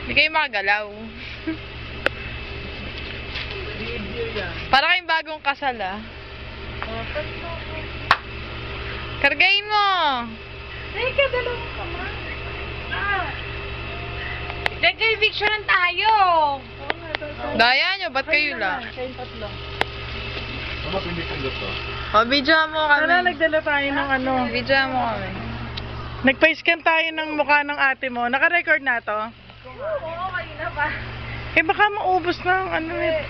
Hindi kayo makagalaw. Video yan. Para kayong bagong kasal ah. Kargayin mo! Teka, dalawang kamay. Nag-eviction tayo. Daya nyo, ba't kayo lang? Kayong tatlo. Ano pinipindot to? O, video mo kami. Sana nagdala tayo ng ano. Video mo kami. Nagpa-scan tayo ng mukha ng ate mo. Naka-record na to? Oo, kanina pa. Eh baka maubos na ang ano eh.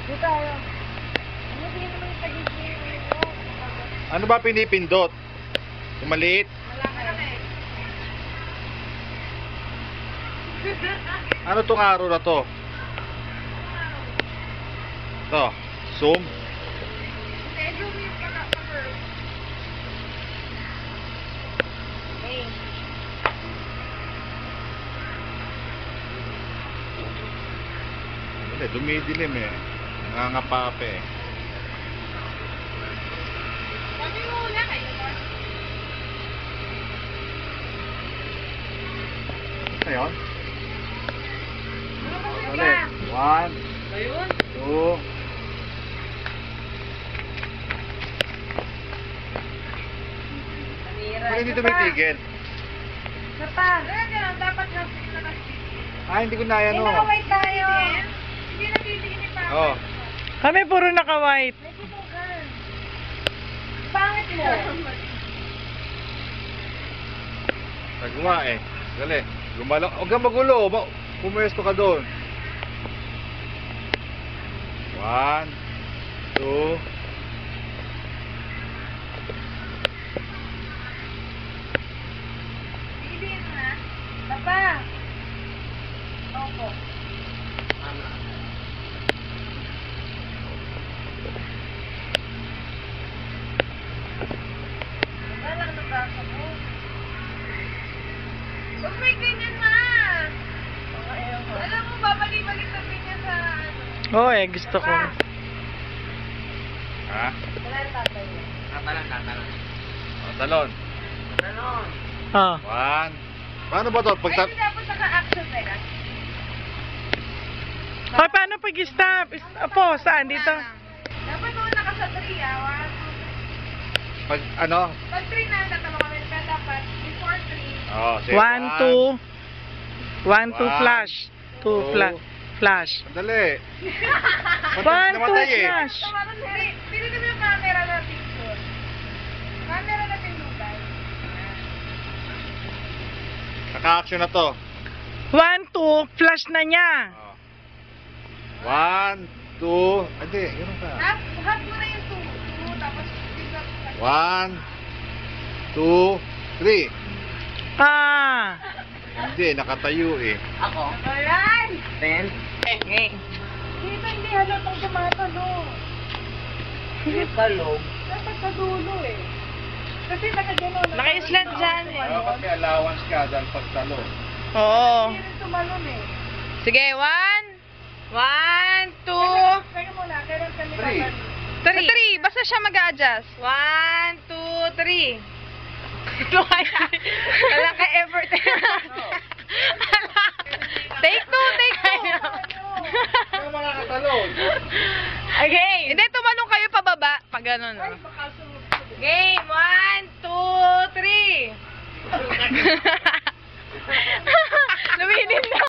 Di tayo. Ano din naman yung tagiging mo? Ano ba pinipindot? Yung maliit? Wala ka na eh. Ano tong araw na to? To, zoom. Bedroom yung pagka-cover. Hey. Wala, dumidilim eh. Nangangapape eh. Sabi mo una kayo ba? Ngayon? Ano Ulit. 1, Ayun. 2. Bakit hindi tumitigil? Sapa. Dapat na Hindi ko na yan o. nakawait tayo. Hindi na titigil pa. Oh. Kami puro naka-white. May putukan. Pangit mo. Nagawa eh. Dali. Gumalaw. Huwag kang magulo. Pumuesto ka doon. 1, 2. Piliin mo na. Sapa. Opo. Wala na braso mo. Huwag may ganyan ma. Alam mo, babalik-balik na ganyan sa ano. Oo eh, gusto ko. Ha? Wala na tatay mo. Oh, talon. Ah. 1. Paano ba to? Ay, hindi dapat naka-action na ka. Hoy, paano pag-stop? Apo, saan? Dito? Dapat doon naka sa 3 ah. Pag ano? Pag 3 na, tatama kami. Kaya dapat before 3. Oh, say 1, 2. 1, 2, 1, flash. 2, 2. flash. Sandali. 1, 2, namatay eh. flash. Pinili mo yung camera na picture. Camera na pinutay. Naka-action na to. 1, 2, flash na niya. Oh. 1, 2. Hindi, ganun ka. Hug mo na yung 2. Tapos, 1, 2, 3. Ah. Hindi, nakatayo eh. Ayan! Okay. Dito hindi halatang tumatalo. Dapat sa dulo eh. Kasi nakagano'n. Naka-island dyan eh. Dapat may allowance ka dahil pagtalo. Oo. Hindi rin tumalon eh. Sige, 1, 2, Teka muna, kailan kami 3. tatalo? 3. Basta siya mag-a-adjust. 1, 2, 3. Wala ka effort